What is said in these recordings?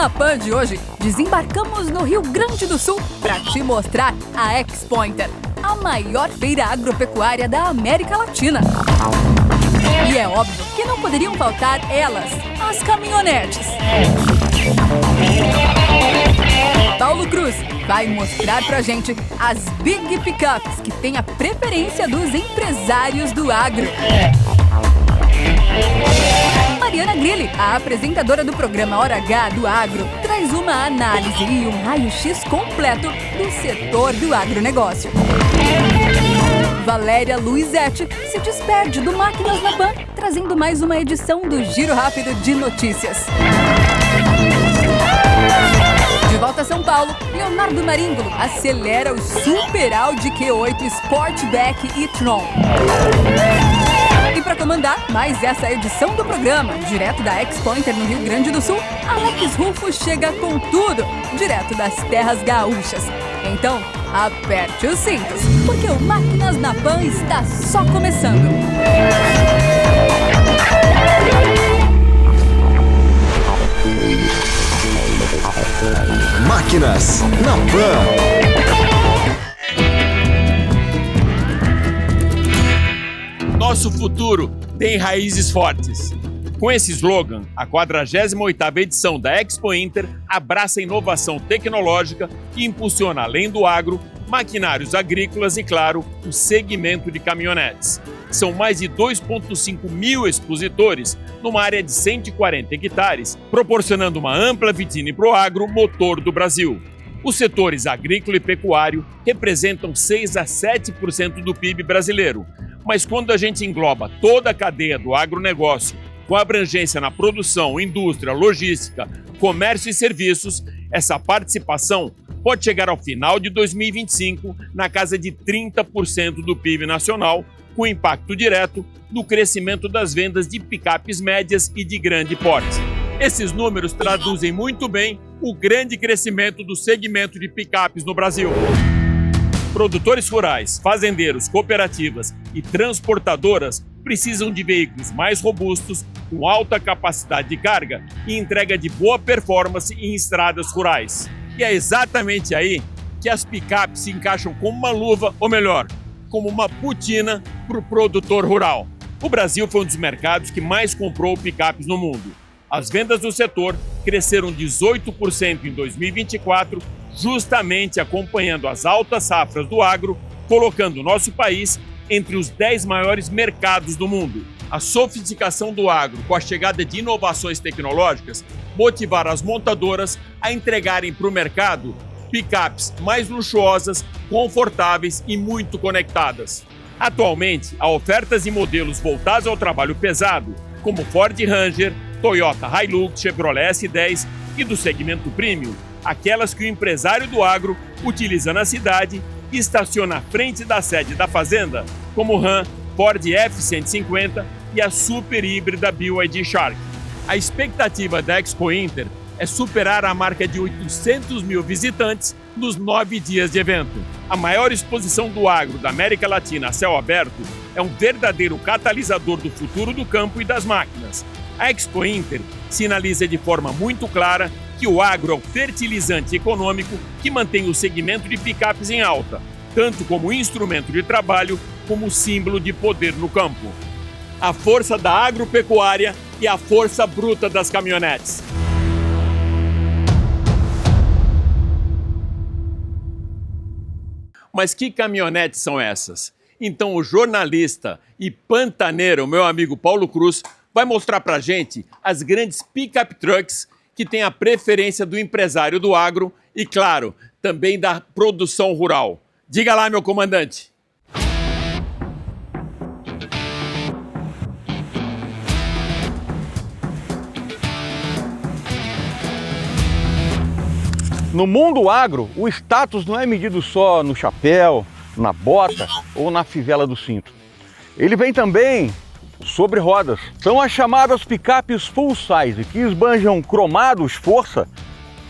Na PAN de hoje, desembarcamos no Rio Grande do Sul para te mostrar a Expointer, a maior feira agropecuária da América Latina. E é óbvio que não poderiam faltar elas, as caminhonetes. Paulo Cruz vai mostrar pra gente as Big Pickups que têm a preferência dos empresários do agro. Mariana Grilli, a apresentadora do programa Hora H do Agro, traz uma análise e um raio-x completo do setor do agronegócio. Valéria Luizetti se despede do Máquinas na PAN, trazendo mais uma edição do Giro Rápido de Notícias. De volta a São Paulo, Leonardo Maringulo acelera o Super Audi Q8 Sportback e-tron. E para comandar mais essa edição do programa, direto da Expointer no Rio Grande do Sul, Alex Rufo chega com tudo, direto das terras gaúchas. Então, aperte os cintos, porque o Máquinas na PAN está só começando. Máquinas na PAN. Nosso futuro tem raízes fortes. Com esse slogan, a 48ª edição da Expointer abraça a inovação tecnológica que impulsiona, além do agro, maquinários agrícolas e, claro, o segmento de caminhonetes. São mais de 2,5 mil expositores numa área de 140 hectares, proporcionando uma ampla vitrine para o agro motor do Brasil. Os setores agrícola e pecuário representam 6 a 7% do PIB brasileiro. Mas quando a gente engloba toda a cadeia do agronegócio, com abrangência na produção, indústria, logística, comércio e serviços, essa participação pode chegar ao final de 2025 na casa de 30% do PIB nacional, com impacto direto do crescimento das vendas de picapes médias e de grande porte. Esses números traduzem muito bem o grande crescimento do segmento de picapes no Brasil. Produtores rurais, fazendeiros, cooperativas e transportadoras precisam de veículos mais robustos, com alta capacidade de carga e entrega de boa performance em estradas rurais. E é exatamente aí que as picapes se encaixam como uma luva, ou melhor, como uma botina para o produtor rural. O Brasil foi um dos mercados que mais comprou picapes no mundo. As vendas do setor cresceram 18% em 2024, justamente acompanhando as altas safras do agro, colocando o nosso país entre os 10 maiores mercados do mundo. A sofisticação do agro, com a chegada de inovações tecnológicas, motivaram as montadoras a entregarem para o mercado picapes mais luxuosas, confortáveis e muito conectadas. Atualmente, há ofertas e modelos voltados ao trabalho pesado, como Ford Ranger, Toyota Hilux, Chevrolet S10 e do segmento Premium, aquelas que o empresário do agro utiliza na cidade e estaciona à frente da sede da fazenda, como Ram, Ford F-150 e a super híbrida BYD Shark. A expectativa da Expointer é superar a marca de 800 mil visitantes nos 9 dias de evento. A maior exposição do agro da América Latina a céu aberto é um verdadeiro catalisador do futuro do campo e das máquinas. A Expointer sinaliza de forma muito clara que o agro é o fertilizante econômico que mantém o segmento de picapes em alta, tanto como instrumento de trabalho como símbolo de poder no campo. A força da agropecuária e a força bruta das caminhonetes. Mas que caminhonetes são essas? Então o jornalista e pantaneiro, meu amigo Paulo Cruz, vai mostrar pra gente as grandes pick-up trucks que têm a preferência do empresário do agro e, claro, também da produção rural. Diga lá, meu comandante. No mundo agro, o status não é medido só no chapéu, na bota ou na fivela do cinto. Ele vem também sobre rodas. São as chamadas picapes full size, que esbanjam cromados, força,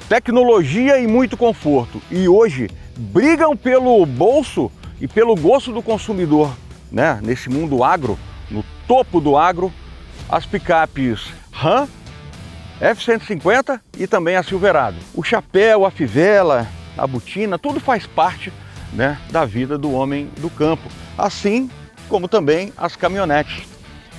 tecnologia e muito conforto. E hoje brigam pelo bolso e pelo gosto do consumidor, né? Nesse mundo agro, no topo do agro, as picapes Ram, F-150 e também a Silverado. O chapéu, a fivela, a botina, tudo faz parte, né, da vida do homem do campo, assim como também as caminhonetes.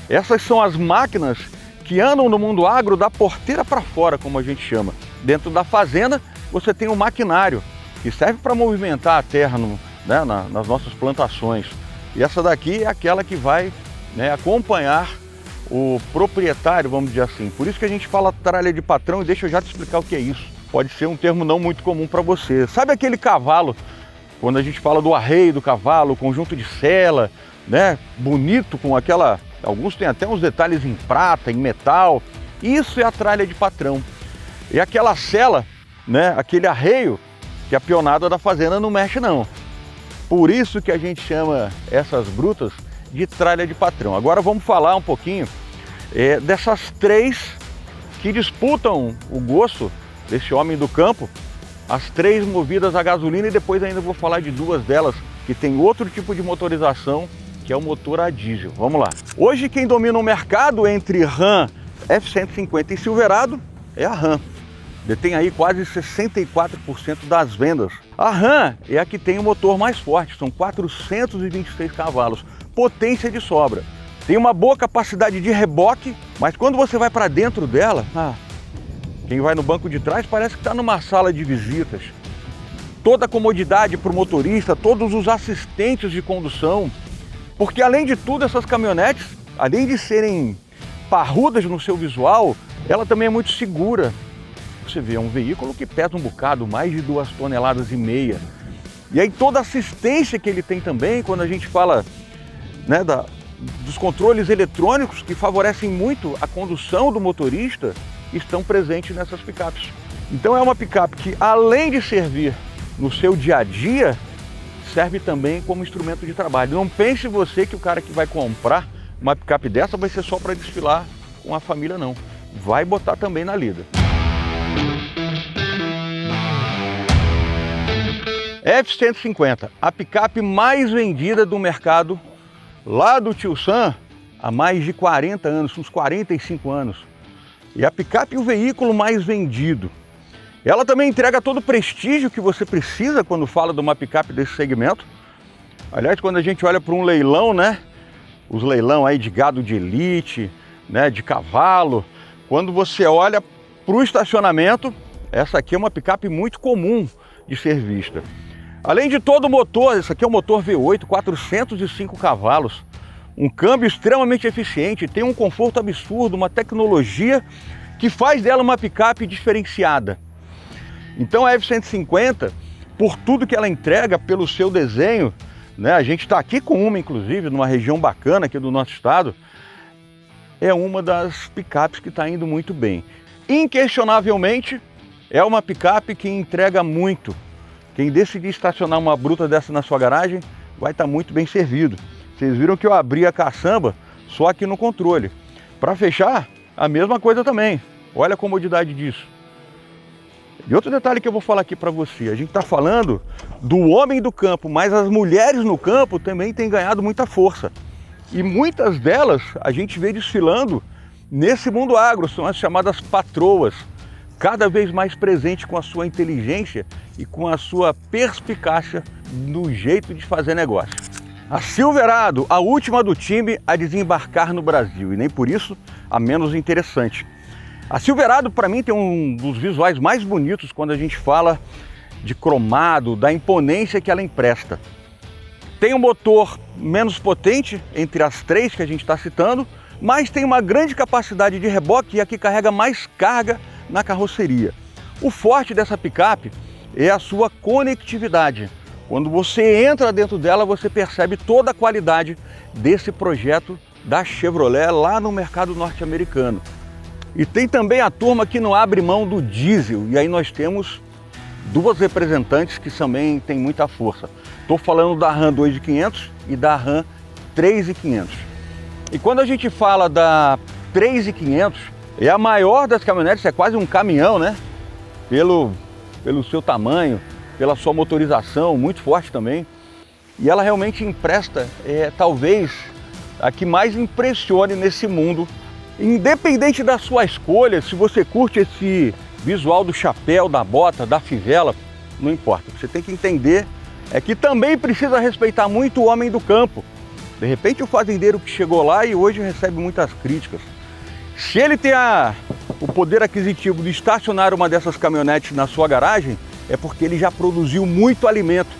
Essas são as máquinas que andam no mundo agro da porteira para fora, como a gente chama. Dentro da fazenda você tem um maquinário que serve para movimentar a terra nas nossas plantações. E essa daqui é aquela que vai, né, acompanhar o proprietário, vamos dizer assim. Por isso que a gente fala tralha de patrão, e deixa eu já te explicar o que é isso. Pode ser um termo não muito comum para você. Sabe aquele cavalo, quando a gente fala do arreio do cavalo, conjunto de sela, né, bonito, com aquela... Alguns têm até uns detalhes em prata, em metal. Isso é a tralha de patrão. E aquela sela, né, aquele arreio, que a pionada da fazenda não mexe não. Por isso que a gente chama essas brutas de tralha de patrão. Agora vamos falar um pouquinho dessas três que disputam o gosto desse homem do campo. As três movidas a gasolina, e depois ainda vou falar de duas delas que tem outro tipo de motorização, que é o motor a diesel. Vamos lá. Hoje quem domina o mercado entre Ram, F-150 e Silverado é a Ram. Detém aí quase 64% das vendas. A Ram é a que tem o motor mais forte, são 426 cavalos, potência de sobra. Tem uma boa capacidade de reboque, mas quando você vai para dentro dela, quem vai no banco de trás parece que está numa sala de visitas. Toda a comodidade para o motorista, todos os assistentes de condução, porque além de tudo essas caminhonetes, além de serem parrudas no seu visual, ela também é muito segura. Você vê, é um veículo que pesa um bocado, mais de 2,5 toneladas. E aí toda a assistência que ele tem também, quando a gente fala, né, dos controles eletrônicos que favorecem muito a condução do motorista, estão presentes nessas picapes. Então é uma picape que, além de servir no seu dia a dia, serve também como instrumento de trabalho. Não pense você que o cara que vai comprar uma picape dessa vai ser só para desfilar com a família, não. Vai botar também na lida. F-150, a picape mais vendida do mercado lá do Tio Sam há mais de 40 anos, uns 45 anos. E a picape é o veículo mais vendido. Ela também entrega todo o prestígio que você precisa quando fala de uma picape desse segmento. Aliás, quando a gente olha para um leilão, né? Os leilão aí de gado de elite, né? De cavalo. Quando você olha para o estacionamento, essa aqui é uma picape muito comum de ser vista. Além de todo o motor, esse aqui é um motor V8, 405 cavalos. Um câmbio extremamente eficiente, tem um conforto absurdo, uma tecnologia que faz dela uma picape diferenciada. Então a F-150, por tudo que ela entrega, pelo seu desenho, né, a gente está aqui com uma, inclusive, numa região bacana aqui do nosso estado, é uma das picapes que está indo muito bem. Inquestionavelmente, é uma picape que entrega muito. Quem decidir estacionar uma bruta dessa na sua garagem vai estar muito bem servido. Vocês viram que eu abri a caçamba só aqui no controle. Para fechar, a mesma coisa também. Olha a comodidade disso. E outro detalhe que eu vou falar aqui para você, a gente está falando do homem do campo, mas as mulheres no campo também têm ganhado muita força. E muitas delas a gente vê desfilando nesse mundo agro, são as chamadas patroas, cada vez mais presente com a sua inteligência e com a sua perspicácia no jeito de fazer negócio. A Silverado, a última do time a desembarcar no Brasil, e nem por isso a menos interessante. A Silverado, para mim, tem um dos visuais mais bonitos quando a gente fala de cromado, da imponência que ela empresta. Tem um motor menos potente entre as três que a gente está citando, mas tem uma grande capacidade de reboque e a que carrega mais carga na carroceria. O forte dessa picape é a sua conectividade. Quando você entra dentro dela, você percebe toda a qualidade desse projeto da Chevrolet lá no mercado norte-americano. E tem também a turma que não abre mão do diesel, e aí nós temos duas representantes que também têm muita força. Estou falando da Ram 2500 e da Ram 3500. E quando a gente fala da 3500, é a maior das caminhonetes, é quase um caminhão, né? Pelo seu tamanho, pela sua motorização, muito forte também. E ela realmente empresta, talvez, a que mais impressione nesse mundo Independente da sua escolha, se você curte esse visual do chapéu, da bota, da fivela, não importa. Você tem que entender que também precisa respeitar muito o homem do campo. De repente o fazendeiro que chegou lá e hoje recebe muitas críticas. Se ele tem o poder aquisitivo de estacionar uma dessas caminhonetes na sua garagem, é porque ele já produziu muito alimento.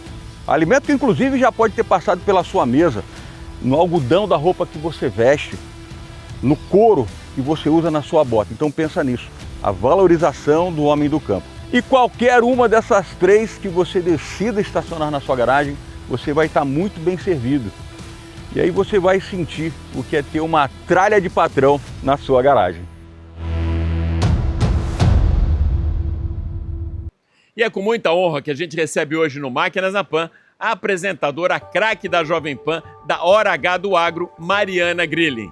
Alimento que inclusive já pode ter passado pela sua mesa, no algodão da roupa que você veste, no couro que você usa na sua bota. Então pensa nisso, a valorização do homem do campo. E qualquer uma dessas três que você decida estacionar na sua garagem, você vai estar muito bem servido. E aí você vai sentir o que é ter uma tralha de patrão na sua garagem. E é com muita honra que a gente recebe hoje no Máquinas na Pan a apresentadora craque da Jovem Pan da Hora H do Agro, Mariana Grilling.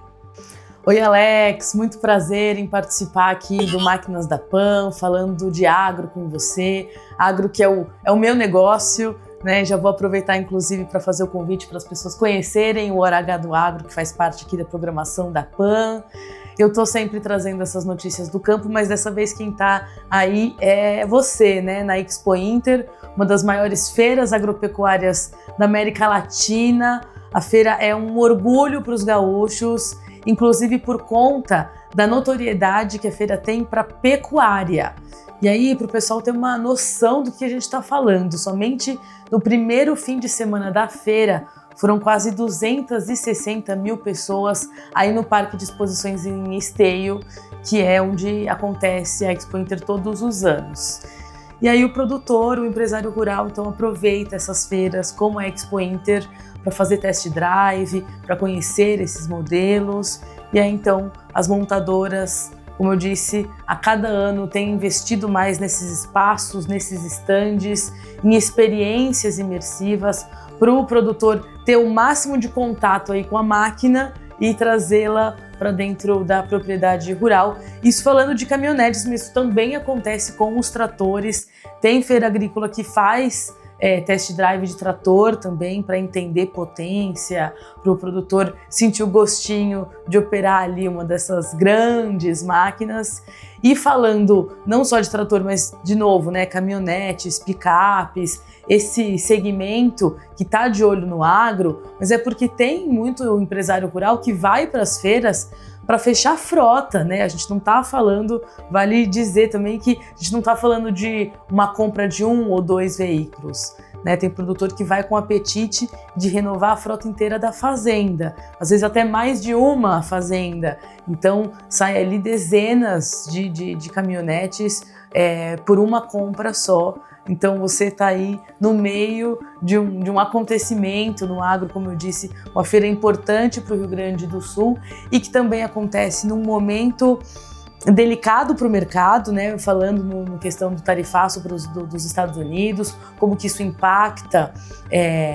Oi Alex, muito prazer em participar aqui do Máquinas da Pan, falando de agro com você. Agro que é o meu negócio, né? Já vou aproveitar inclusive para fazer o convite para as pessoas conhecerem o Hora H do Agro, que faz parte aqui da programação da Pan. Eu estou sempre trazendo essas notícias do campo, mas dessa vez quem está aí é você, né? Na Expo Inter, uma das maiores feiras agropecuárias da América Latina. A feira é um orgulho para os gaúchos, inclusive por conta da notoriedade que a feira tem para pecuária. E aí, para o pessoal ter uma noção do que a gente está falando, somente no primeiro fim de semana da feira, foram quase 260 mil pessoas aí no Parque de Exposições em Esteio, que é onde acontece a Expo Inter todos os anos. E aí o produtor, o empresário rural, então aproveita essas feiras como a Expo Inter para fazer test drive, para conhecer esses modelos. E aí então as montadoras, como eu disse, a cada ano têm investido mais nesses espaços, nesses estandes, em experiências imersivas para o produtor ter o máximo de contato aí com a máquina e trazê-la para dentro da propriedade rural. Isso falando de caminhonetes, mas isso também acontece com os tratores. Tem feira agrícola que faz test drive de trator também para entender potência, para o produtor sentir o gostinho de operar ali uma dessas grandes máquinas. E falando não só de trator, mas de novo, né, caminhonetes, picapes, esse segmento que está de olho no agro, mas é porque tem muito empresário rural que vai para as feiras para fechar frota, né? A gente não está falando, vale dizer também que a gente não está falando de uma compra de 1 ou 2 veículos, né? Tem produtor que vai com apetite de renovar a frota inteira da fazenda, às vezes até mais de uma fazenda. Então sai ali dezenas de caminhonetes por uma compra só. Então você está aí no meio de um acontecimento no agro, como eu disse, uma feira importante para o Rio Grande do Sul e que também acontece num momento delicado para o mercado, né? Falando no questão do tarifaço dos Estados Unidos, como que isso impacta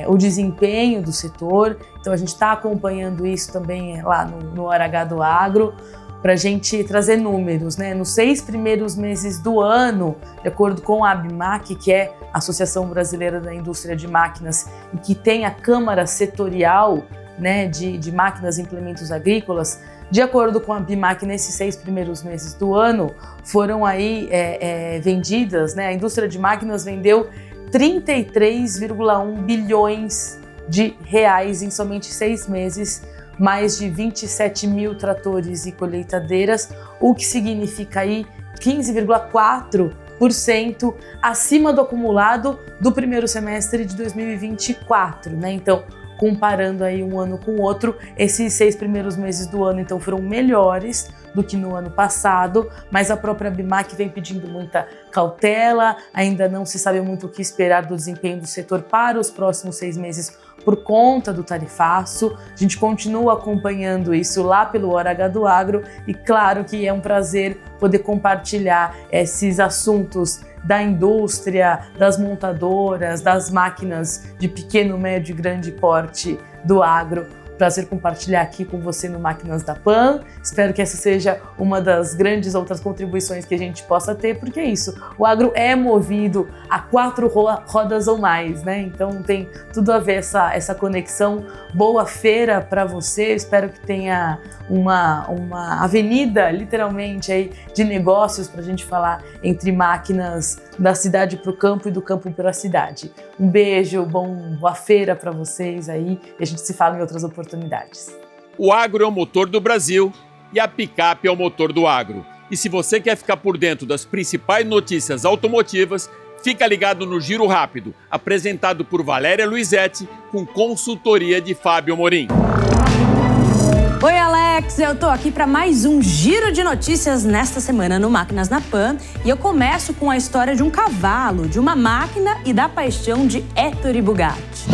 o desempenho do setor. Então a gente está acompanhando isso também lá no Hora H do Agro, para a gente trazer números, né? Nos 6 primeiros meses do ano, de acordo com a ABMAC, que é a Associação Brasileira da Indústria de Máquinas, e que tem a Câmara Setorial, né, de Máquinas e Implementos Agrícolas, de acordo com a ABMAC, nesses 6 primeiros meses do ano, foram aí vendidas, né? A indústria de máquinas vendeu 33,1 bilhões de reais em somente 6 meses, mais de 27 mil tratores e colheitadeiras, o que significa aí 15,4% acima do acumulado do primeiro semestre de 2024, né? Então, comparando aí um ano com o outro, esses 6 primeiros meses do ano então foram melhores do que no ano passado, mas a própria ABMAC vem pedindo muita cautela, ainda não se sabe muito o que esperar do desempenho do setor para os próximos 6 meses por conta do tarifaço. A gente continua acompanhando isso lá pelo Hora H do Agro e claro que é um prazer poder compartilhar esses assuntos da indústria, das montadoras, das máquinas de pequeno, médio e grande porte do agro prazer compartilhar aqui com você no Máquinas da Pan. Espero que essa seja uma das grandes outras contribuições que a gente possa ter, porque é isso, o agro é movido a 4 rodas ou mais, né? Então tem tudo a ver essa conexão. Boa feira para você, espero que tenha uma avenida, literalmente, aí, de negócios para a gente falar entre máquinas da cidade para o campo e do campo para a cidade. Um beijo, boa feira para vocês aí e a gente se fala em outras oportunidades. O agro é o motor do Brasil e a picape é o motor do agro. E se você quer ficar por dentro das principais notícias automotivas, fica ligado no Giro Rápido, apresentado por Valéria Luizetti, com consultoria de Fábio Morim. Oi, Alex! Eu tô aqui para mais um giro de notícias nesta semana no Máquinas na Pan e eu começo com a história de um cavalo, de uma máquina e da paixão de Ettore Bugatti.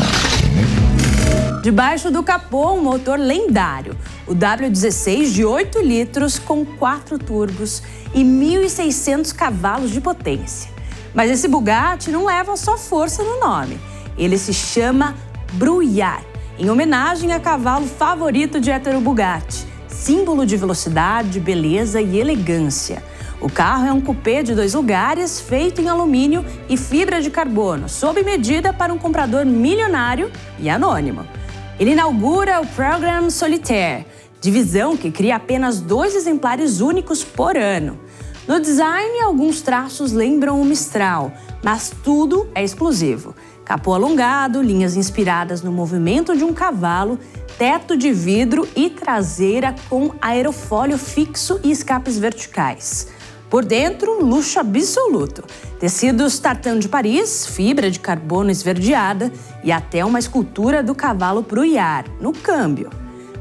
Debaixo do capô, um motor lendário, o W16 de 8 litros com 4 turbos e 1.600 cavalos de potência. Mas esse Bugatti não leva só força no nome, ele se chama Bruyère, em homenagem a cavalo favorito de Ettore Bugatti, símbolo de velocidade, beleza e elegância. O carro é um coupé de 2 lugares, feito em alumínio e fibra de carbono, sob medida para um comprador milionário e anônimo. Ele inaugura o Programme Solitaire, divisão que cria apenas 2 exemplares únicos por ano. No design, alguns traços lembram o Mistral, mas tudo é exclusivo. Capô alongado, linhas inspiradas no movimento de um cavalo, teto de vidro e traseira com aerofólio fixo e escapes verticais. Por dentro, luxo absoluto. Tecidos tartan de Paris, fibra de carbono esverdeada e até uma escultura do cavalo Bruyère no câmbio.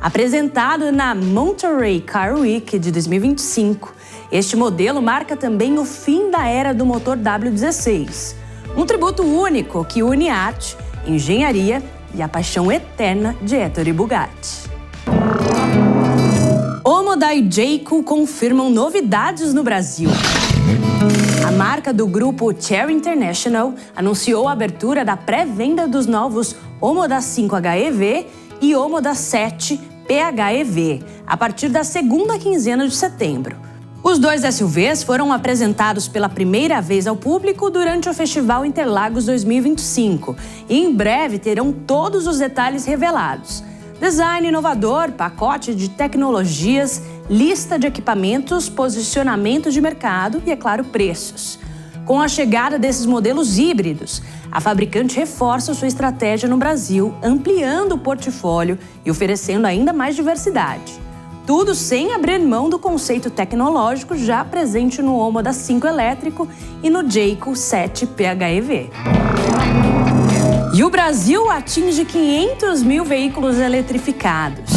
Apresentado na Monterey Car Week de 2025, este modelo marca também o fim da era do motor W16. Um tributo único que une arte, engenharia e a paixão eterna de Ettore Bugatti. Omoda e Jayco confirmam novidades no Brasil. A marca do grupo Chery International anunciou a abertura da pré-venda dos novos Omoda 5 HEV e Omoda 7 PHEV a partir da segunda quinzena de setembro. Os 2 SUVs foram apresentados pela primeira vez ao público durante o Festival Interlagos 2025 e em breve terão todos os detalhes revelados. Design inovador, pacote de tecnologias, lista de equipamentos, posicionamento de mercado e, é claro, preços. Com a chegada desses modelos híbridos, a fabricante reforça sua estratégia no Brasil, ampliando o portfólio e oferecendo ainda mais diversidade. Tudo sem abrir mão do conceito tecnológico já presente no Omoda 5 elétrico e no Jayco 7 PHEV. E o Brasil atinge 500 mil veículos eletrificados.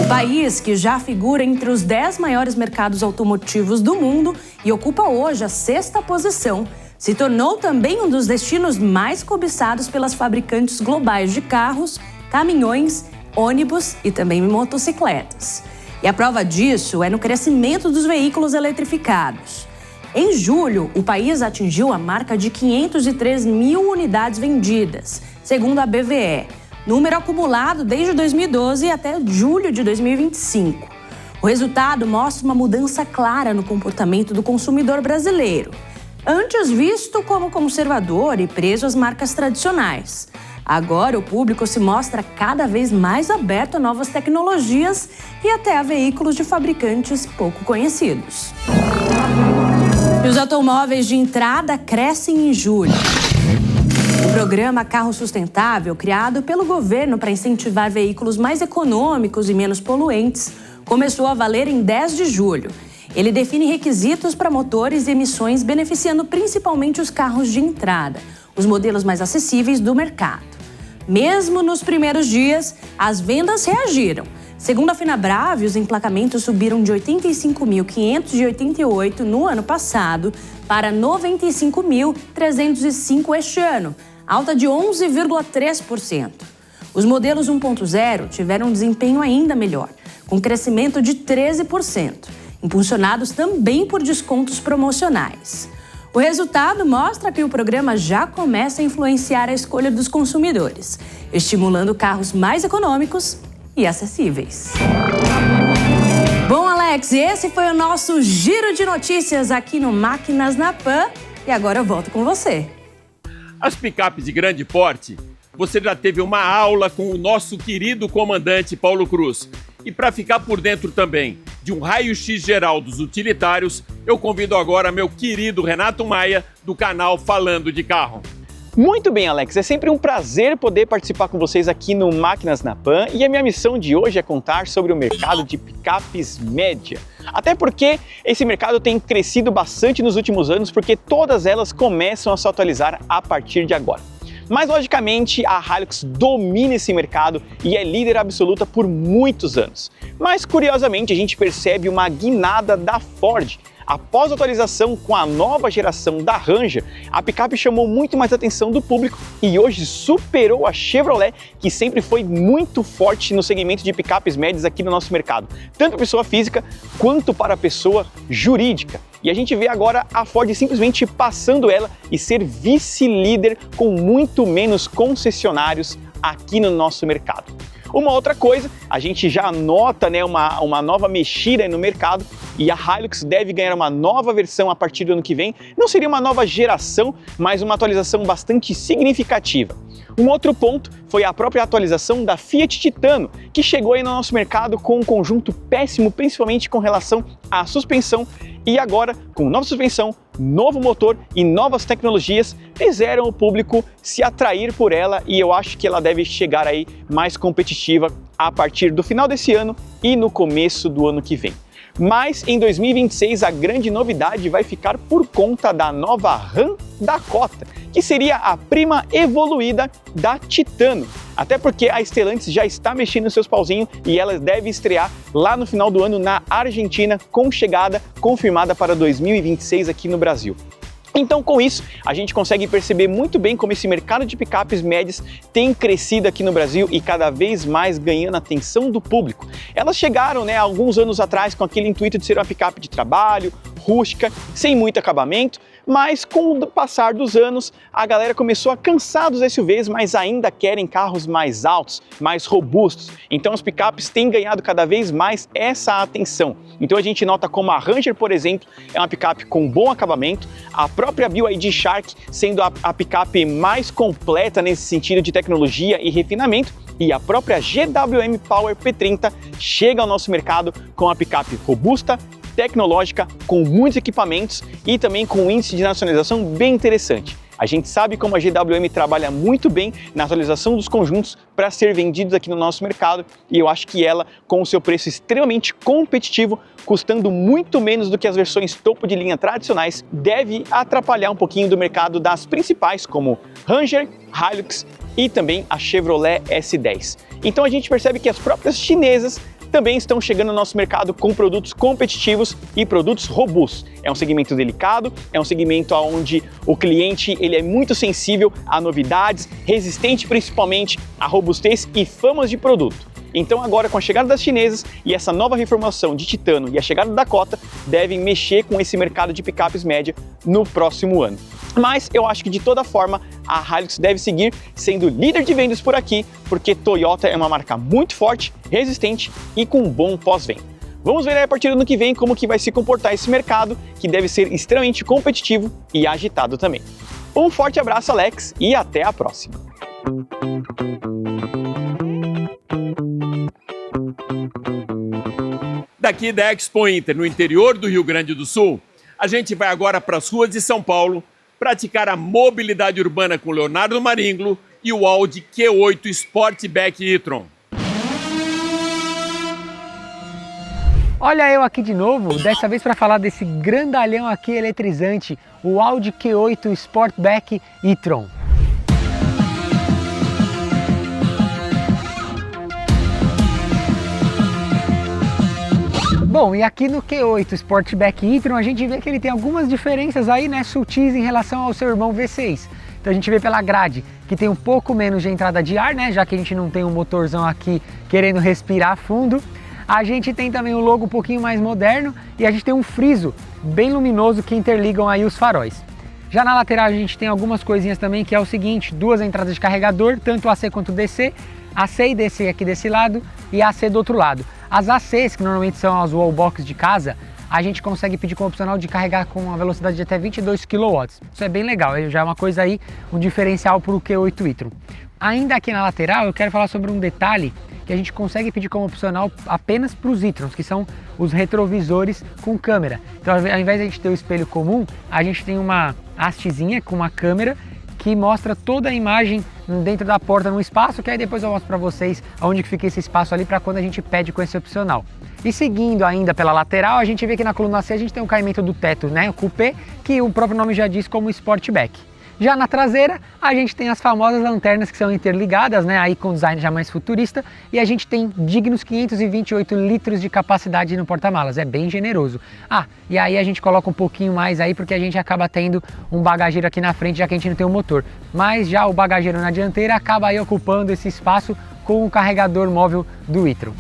O país, que já figura entre os 10 maiores mercados automotivos do mundo e ocupa hoje a 6ª posição, se tornou também um dos destinos mais cobiçados pelas fabricantes globais de carros, caminhões, ônibus e também motocicletas. E a prova disso é no crescimento dos veículos eletrificados. Em julho, o país atingiu a marca de 503 mil unidades vendidas, segundo a BVE, número acumulado desde 2012 até julho de 2025. O resultado mostra uma mudança clara no comportamento do consumidor brasileiro, antes visto como conservador e preso às marcas tradicionais. Agora o público se mostra cada vez mais aberto a novas tecnologias e até a veículos de fabricantes pouco conhecidos. E os automóveis de entrada crescem em julho. O programa Carro Sustentável, criado pelo governo para incentivar veículos mais econômicos e menos poluentes, começou a valer em 10 de julho. Ele define requisitos para motores e emissões, beneficiando principalmente os carros de entrada, os modelos mais acessíveis do mercado. Mesmo nos primeiros dias, as vendas reagiram. Segundo a Fenabrave, os emplacamentos subiram de 85.588 no ano passado para 95.305 este ano, alta de 11,3%. Os modelos 1.0 tiveram um desempenho ainda melhor, com crescimento de 13%, impulsionados também por descontos promocionais. O resultado mostra que o programa já começa a influenciar a escolha dos consumidores, estimulando carros mais econômicos e acessíveis. Bom, Alex, esse foi o nosso giro de notícias aqui no Máquinas na Pan. E agora eu volto com você. As picapes de grande porte, você já teve uma aula com o nosso querido comandante Paulo Cruz. E para ficar por dentro também de um raio-x geral dos utilitários, eu convido agora meu querido Renato Maia, do canal Falando de Carro. Muito bem, Alex, é sempre um prazer poder participar com vocês aqui no Máquinas na Pan e a minha missão de hoje é contar sobre o mercado de picapes média. Até porque esse mercado tem crescido bastante nos últimos anos porque todas elas começam a se atualizar a partir de agora. Mas, logicamente, a Hilux domina esse mercado e é líder absoluta por muitos anos. Mas, curiosamente, a gente percebe uma guinada da Ford. Após a atualização com a nova geração da Ranger, a picape chamou muito mais atenção do público e hoje superou a Chevrolet, que sempre foi muito forte no segmento de picapes médias aqui no nosso mercado, tanto para pessoa física quanto para a pessoa jurídica. E a gente vê agora a Ford simplesmente passando ela e ser vice-líder com muito menos concessionários aqui no nosso mercado. Uma outra coisa, a gente já nota uma nova mexida no mercado e a Hilux deve ganhar uma nova versão a partir do ano que vem. Não seria uma nova geração, mas uma atualização bastante significativa. Um outro ponto foi a própria atualização da Fiat Titano, que chegou aí no nosso mercado com um conjunto péssimo, principalmente com relação à suspensão, e agora, com nova suspensão, novo motor e novas tecnologias, fizeram o público se atrair por ela e eu acho que ela deve chegar aí mais competitiva a partir do final desse ano e no começo do ano que vem. Mas em 2026 a grande novidade vai ficar por conta da nova Ram Dakota, que seria a prima evoluída da Titano. Até porque a Stellantis já está mexendo nos seus pauzinhos e ela deve estrear lá no final do ano na Argentina, com chegada confirmada para 2026 aqui no Brasil. Então, com isso, a gente consegue perceber muito bem como esse mercado de picapes médias tem crescido aqui no Brasil e cada vez mais ganhando a atenção do público. Elas chegaram, alguns anos atrás com aquele intuito de ser uma picape de trabalho, rústica, sem muito acabamento, mas com o passar dos anos, a galera começou a cansar dos SUVs, mas ainda querem carros mais altos, mais robustos. Então as picapes têm ganhado cada vez mais essa atenção. Então a gente nota como a Ranger, por exemplo, é uma picape com bom acabamento, a própria BYD Shark sendo a picape mais completa nesse sentido de tecnologia e refinamento, e a própria GWM Power P30 chega ao nosso mercado com uma picape robusta, tecnológica, com muitos equipamentos e também com um índice de nacionalização bem interessante. A gente sabe como a GWM trabalha muito bem na atualização dos conjuntos para ser vendidos aqui no nosso mercado e eu acho que ela, com o seu preço extremamente competitivo, custando muito menos do que as versões topo de linha tradicionais, deve atrapalhar um pouquinho do mercado das principais como Ranger, Hilux e também a Chevrolet S10. Então a gente percebe que as próprias chinesas também estão chegando no nosso mercado com produtos competitivos e produtos robustos. É um segmento delicado, é um segmento onde o cliente ele é muito sensível a novidades, resistente principalmente a robustez e famas de produto. Então agora com a chegada das chinesas e essa nova reformulação de Titano e a chegada da Dakota devem mexer com esse mercado de picapes média no próximo ano. Mas eu acho que de toda forma a Hilux deve seguir sendo líder de vendas por aqui, porque Toyota é uma marca muito forte, resistente e com um bom pós-venda. Vamos ver aí a partir do ano que vem como que vai se comportar esse mercado, que deve ser extremamente competitivo e agitado também. Um forte abraço, Alex, e até a próxima! Daqui da Expo Inter, no interior do Rio Grande do Sul, a gente vai agora para as ruas de São Paulo praticar a mobilidade urbana com Leonardo Maringlo e o Audi Q8 Sportback e-tron. Olha eu aqui de novo, dessa vez para falar desse grandalhão aqui eletrizante, o Audi Q8 Sportback e-tron. Bom, e aqui no Q8 Sportback e-tron a gente vê que ele tem algumas diferenças aí, sutis em relação ao seu irmão V6. Então a gente vê pela grade que tem um pouco menos de entrada de ar, já que a gente não tem um motorzão aqui querendo respirar fundo. A gente tem também um logo um pouquinho mais moderno e a gente tem um friso bem luminoso que interligam aí os faróis. Já na lateral a gente tem algumas coisinhas também, que é o seguinte, 2 entradas de carregador, tanto AC quanto DC, AC e DC aqui desse lado e AC do outro lado. As ACs, que normalmente são as wallbox de casa, a gente consegue pedir como opcional de carregar com uma velocidade de até 22 kW. Isso é bem legal, já é uma coisa aí, um diferencial para o Q8 e-tron. Ainda aqui na lateral eu quero falar sobre um detalhe que a gente consegue pedir como opcional apenas para os e-trons, que são os retrovisores com câmera. Então, ao invés de a gente ter o espelho comum, a gente tem uma hastezinha com uma câmera que mostra toda a imagem dentro da porta no espaço, que aí depois eu mostro para vocês onde que fica esse espaço ali para quando a gente pede com esse opcional. E seguindo ainda pela lateral, a gente vê que na coluna C a gente tem o caimento do teto, né, o coupé, que o próprio nome já diz como Sportback. Já na traseira, a gente tem as famosas lanternas que são interligadas, né, aí com design já mais futurista, e a gente tem dignos 528 litros de capacidade no porta-malas, é bem generoso. Ah, e aí a gente coloca um pouquinho mais aí, porque a gente acaba tendo um bagageiro aqui na frente, já que a gente não tem um motor. Mas já o bagageiro na dianteira acaba aí ocupando esse espaço com o carregador móvel do e-tron.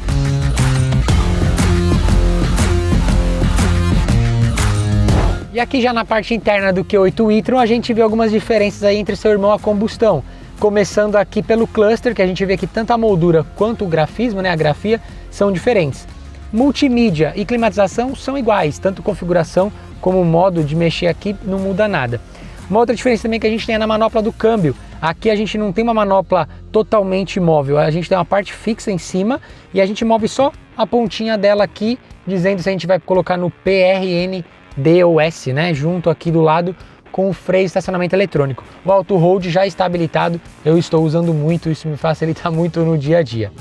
E aqui já na parte interna do Q8 e-tron a gente vê algumas diferenças aí entre seu irmão a combustão. Começando aqui pelo cluster, que a gente vê que tanto a moldura quanto o grafismo, né, a grafia, são diferentes. Multimídia e climatização são iguais, tanto configuração como o modo de mexer aqui não muda nada. Uma outra diferença também que a gente tem é na manopla do câmbio. Aqui a gente não tem uma manopla totalmente móvel, a gente tem uma parte fixa em cima e a gente move só a pontinha dela aqui, dizendo se a gente vai colocar no PRN DOS, né, junto aqui do lado com o freio de estacionamento eletrônico. O auto hold já está habilitado, eu estou usando muito, isso me facilita muito no dia a dia.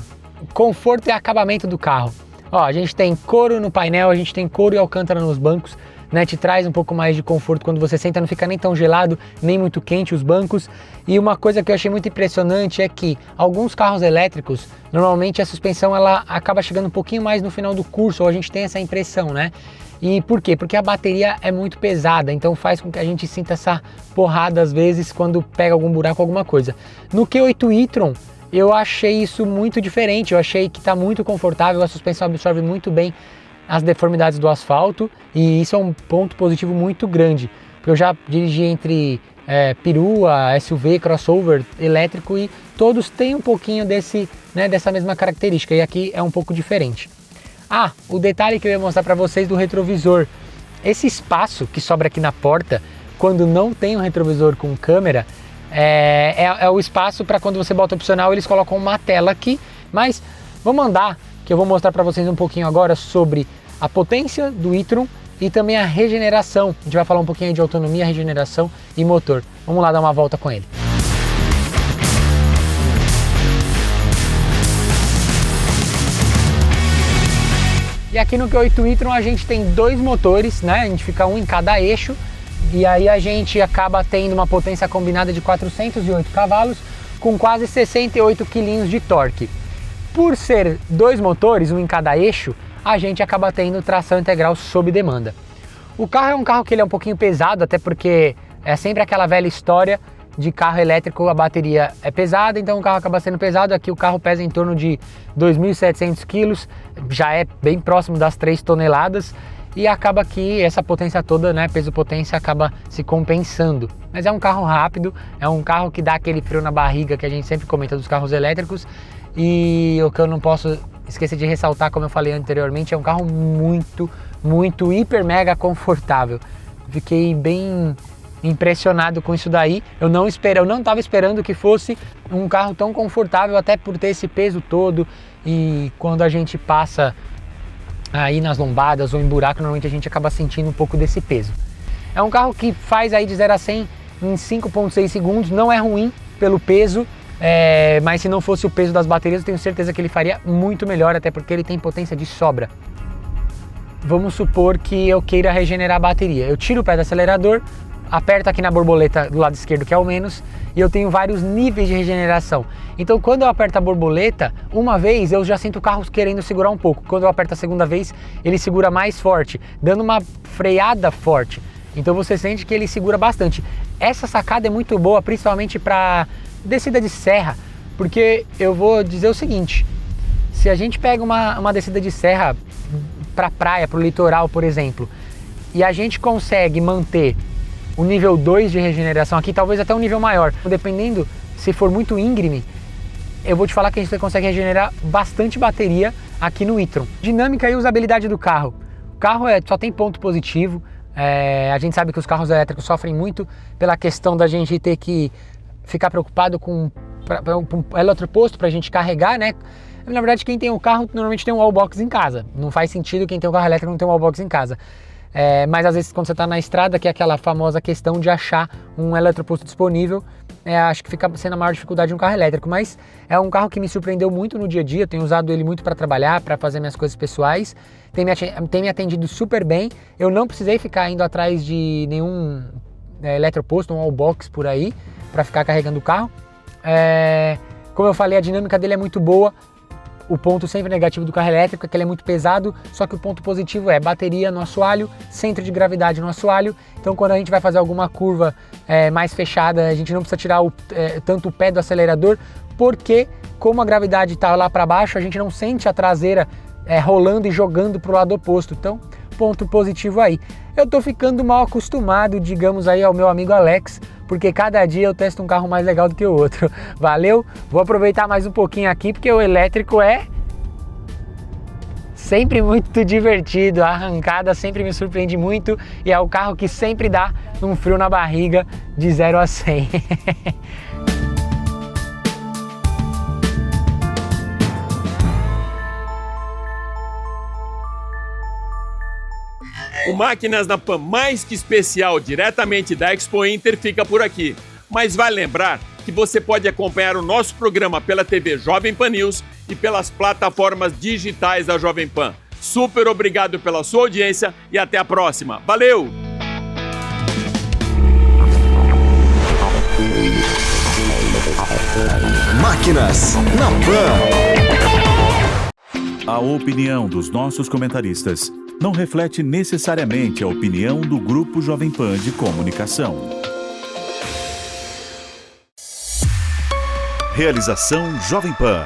Conforto e acabamento do carro. Ó, a gente tem couro no painel, a gente tem couro e alcântara nos bancos, né, te traz um pouco mais de conforto quando você senta, não fica nem tão gelado, nem muito quente os bancos. E uma coisa que eu achei muito impressionante é que alguns carros elétricos, normalmente a suspensão ela acaba chegando um pouquinho mais no final do curso, ou a gente tem essa impressão, né? E por quê? Porque a bateria é muito pesada, então faz com que a gente sinta essa porrada às vezes quando pega algum buraco, alguma coisa. No Q8 e-tron eu achei isso muito diferente, eu achei que está muito confortável, a suspensão absorve muito bem as deformidades do asfalto e isso é um ponto positivo muito grande, porque eu já dirigi entre perua, SUV, crossover, elétrico e todos têm um pouquinho desse, né, dessa mesma característica e aqui é um pouco diferente. Ah, o detalhe que eu ia mostrar para vocês do retrovisor, esse espaço que sobra aqui na porta, quando não tem um retrovisor com câmera, é o espaço para quando você bota opcional, eles colocam uma tela aqui, mas vamos andar, que eu vou mostrar para vocês um pouquinho agora sobre a potência do e-tron e também a regeneração. A gente vai falar um pouquinho de autonomia, regeneração e motor. Vamos lá dar uma volta com ele. E aqui no Q8 e-tron a gente tem 2 motores, né? A gente fica um em cada eixo e aí a gente acaba tendo uma potência combinada de 408 cavalos com quase 68 kg de torque. Por ser 2 motores, um em cada eixo, a gente acaba tendo tração integral sob demanda. O carro é um carro que ele é um pouquinho pesado, até porque é sempre aquela velha história de carro elétrico, a bateria é pesada, então o carro acaba sendo pesado. Aqui o carro pesa em torno de 2.700 quilos, já é bem próximo das 3 toneladas e acaba que essa potência toda, né, peso-potência, acaba se compensando. Mas é um carro rápido, é um carro que dá aquele frio na barriga que a gente sempre comenta dos carros elétricos e o que eu não posso esquecer de ressaltar, como eu falei anteriormente, é um carro muito, hiper, mega confortável. Fiquei bem impressionado com isso daí. Eu não estava esperando que fosse um carro tão confortável, até por ter esse peso todo e quando a gente passa aí nas lombadas ou em buraco, normalmente a gente acaba sentindo um pouco desse peso. É um carro que faz aí de 0 a 100 em 5,6 segundos, não é ruim pelo peso, mas se não fosse o peso das baterias eu tenho certeza que ele faria muito melhor, até porque ele tem potência de sobra. Vamos supor que eu queira regenerar a bateria, eu tiro o pé do acelerador, aperto aqui na borboleta do lado esquerdo, que é o menos, e eu tenho vários níveis de regeneração. Então quando eu aperto a borboleta, uma vez eu já sinto o carro querendo segurar um pouco. Quando eu aperto a segunda vez, ele segura mais forte, dando uma freada forte. Então você sente que ele segura bastante. Essa sacada é muito boa, principalmente para descida de serra, porque eu vou dizer o seguinte, se a gente pega uma descida de serra para praia, para o litoral, por exemplo, e a gente consegue manter o nível 2 de regeneração aqui, talvez até um nível maior. Dependendo, se for muito íngreme, eu vou te falar que a gente consegue regenerar bastante bateria aqui no e-tron. Dinâmica e usabilidade do carro. O carro só tem ponto positivo. A gente sabe que os carros elétricos sofrem muito pela questão da gente ter que ficar preocupado com um eletroposto para a gente carregar, né? Na verdade, quem tem um carro normalmente tem um wallbox em casa. Não faz sentido quem tem um carro elétrico não ter um wallbox em casa. Mas às vezes quando você está na estrada, que é aquela famosa questão de achar um eletroposto disponível, acho que fica sendo a maior dificuldade de um carro elétrico. Mas é um carro que me surpreendeu muito no dia a dia, eu tenho usado ele muito para trabalhar, para fazer minhas coisas pessoais, tem me atendido super bem, eu não precisei ficar indo atrás de nenhum eletroposto, um wallbox por aí, para ficar carregando o carro. Como eu falei, a dinâmica dele é muito boa. O ponto sempre negativo do carro elétrico é que ele é muito pesado, só que o ponto positivo é bateria no assoalho, centro de gravidade no assoalho, então quando a gente vai fazer alguma curva mais fechada, a gente não precisa tirar tanto o pé do acelerador, porque como a gravidade está lá para baixo, a gente não sente a traseira rolando e jogando para o lado oposto, então ponto positivo aí. Eu tô ficando mal acostumado, digamos aí, ao meu amigo Alex, porque cada dia eu testo um carro mais legal do que o outro. Valeu? Vou aproveitar mais um pouquinho aqui, porque o elétrico é sempre muito divertido, a arrancada sempre me surpreende muito e é o carro que sempre dá um frio na barriga de 0 a 100. O Máquinas na Pan mais que especial, diretamente da Expo Inter, fica por aqui. Mas vale lembrar que você pode acompanhar o nosso programa pela TV Jovem Pan News e pelas plataformas digitais da Jovem Pan. Super obrigado pela sua audiência e até a próxima. Valeu! Máquinas na Pan. A opinião dos nossos comentaristas não reflete necessariamente a opinião do Grupo Jovem Pan de Comunicação. Realização Jovem Pan.